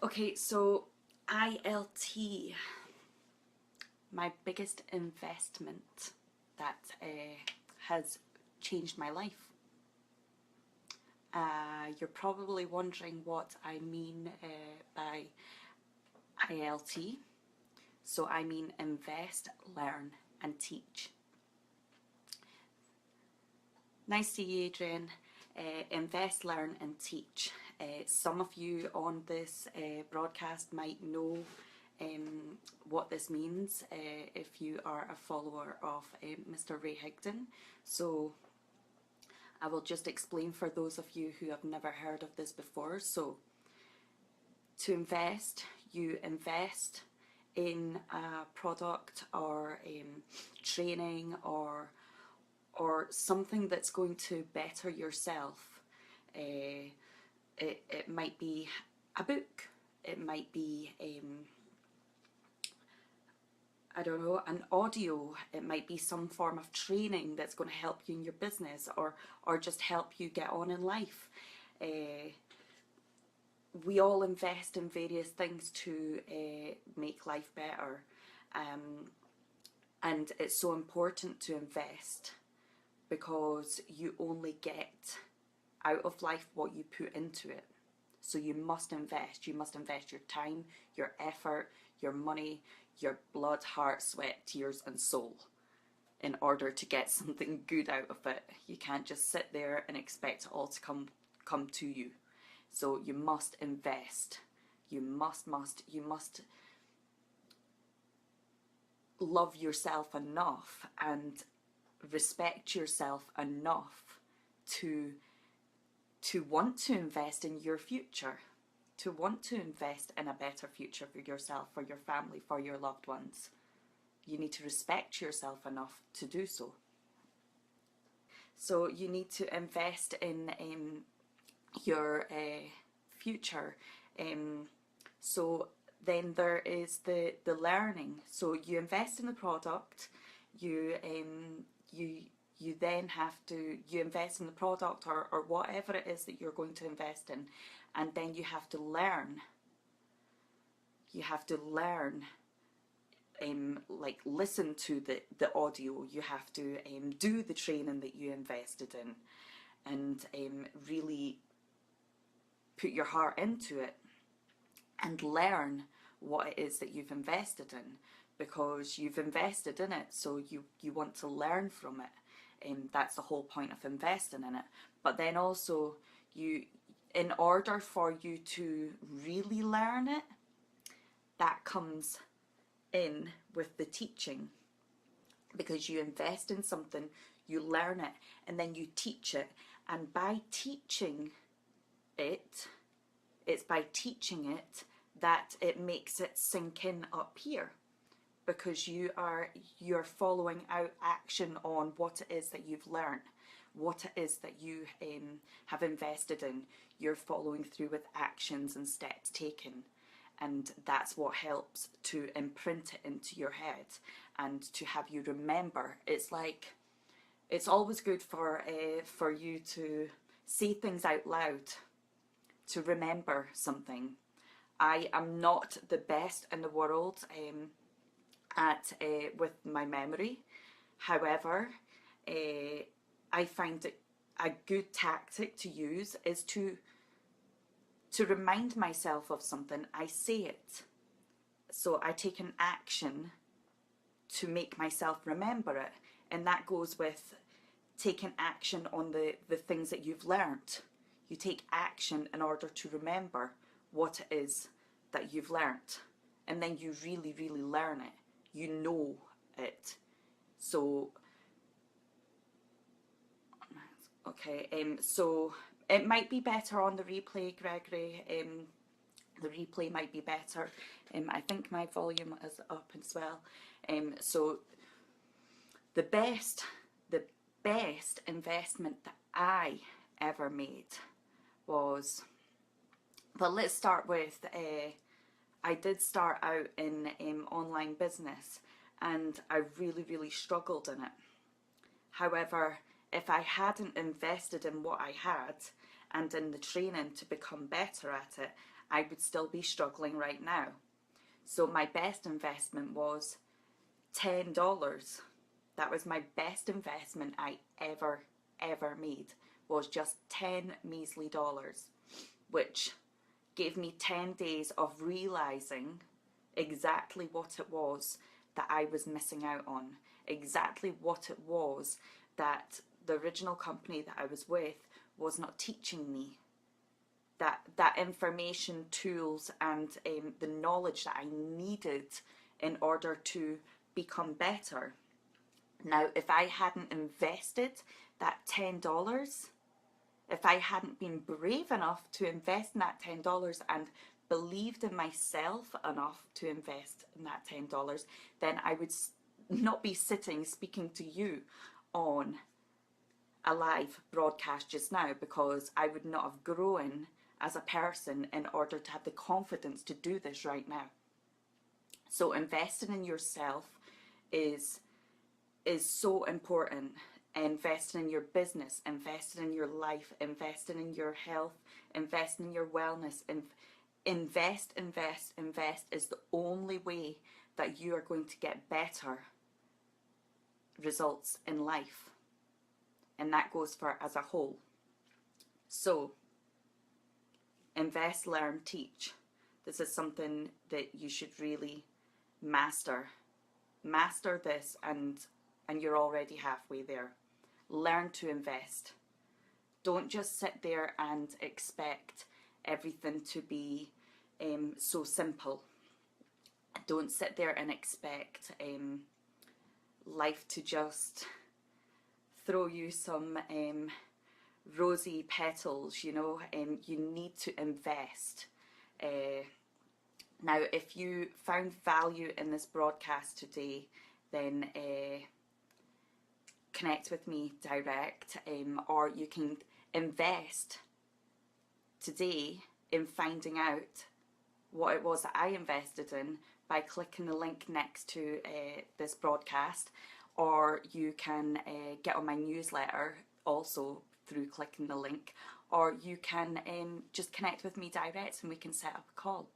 Okay, so ILT, my biggest investment that has changed my life. You're probably wondering what I mean by ILT. So I mean invest, learn and teach. Nice to you, Adrian. Invest, learn and teach. Some of you on this broadcast might know what this means if you are a follower of Mr. Ray Higdon. So I will just explain for those of you who have never heard of this before. So to invest, you invest in a product or training or something that's going to better yourself. It might be a book, it might be I don't know, an audio, it might be some form of training that's going to help you in your business or just help you get on in life. We all invest in various things to make life better, and it's so important to invest because you only get out of life what you put into it. So you must invest. You must invest your time, your effort, your money, your blood, heart, sweat, tears and soul in order to get something good out of it. You can't just sit there and expect it all to come to you. So you must invest. You must love yourself enough and respect yourself enough to want to invest in your future, to want to invest in a better future for yourself, for your family, for your loved ones. You need to respect yourself enough to do so. So you need to invest in your future. So then there is the learning. So you invest in the product, you then have to, you invest in the product or whatever it is that you're going to invest in, and then you have to learn. You have to learn, like listen to the audio, you have to do the training that you invested in, and really put your heart into it and learn what it is that you've invested in, because you've invested in it, so you want to learn from it. That's the whole point of investing in it. But then also, in order for you to really learn it, that comes in with the teaching, because you invest in something, you learn it, and then you teach it. And by teaching it, it's by teaching it that it makes it sink in up here, because you're following out action on what it is that you've learned, what it is that you have invested in. You're following through with actions and steps taken, and that's what helps to imprint it into your head and to have you remember. It's like, it's always good for you to say things out loud to remember something. I am not the best in the world with my memory. However, I find it a good tactic to use is to remind myself of something. I say it. So I take an action to make myself remember it. And that goes with taking action on the things that you've learnt. You take action in order to remember what it is that you've learnt. And then you really, really learn it. You know it. So, okay, so it might be better on the replay, Gregory. The replay might be better. I think my volume is up as well. So the best investment that I ever made was, well, let's start with, I did start out in online business, and I really, really struggled in it. However, if I hadn't invested in what I had and in the training to become better at it, I would still be struggling right now. So my best investment was $10. That was my best investment I ever made, was just 10 measly dollars, which gave me 10 days of realizing exactly what it was that I was missing out on, exactly what it was that the original company that I was with was not teaching me. That information, tools, and the knowledge that I needed in order to become better. Now, if I hadn't invested that $10, if I hadn't been brave enough to invest in that $10 and believed in myself enough to invest in that $10, then I would not be sitting speaking to you on a live broadcast just now, because I would not have grown as a person in order to have the confidence to do this right now. So investing in yourself is so important. Investing in your business, investing in your life, investing in your health, investing in your wellness. Invest is the only way that you are going to get better results in life. And that goes for as a whole. So, invest, learn, teach. This is something that you should really master. Master this, and you're already halfway there. Learn to invest. Don't just sit there and expect everything to be so simple. Don't sit there and expect life to just throw you some rosy petals, you know. You need to invest. Now, if you found value in this broadcast today, then connect with me direct, or you can invest today in finding out what it was that I invested in by clicking the link next to this broadcast, or you can get on my newsletter also through clicking the link, or you can just connect with me direct and we can set up a call.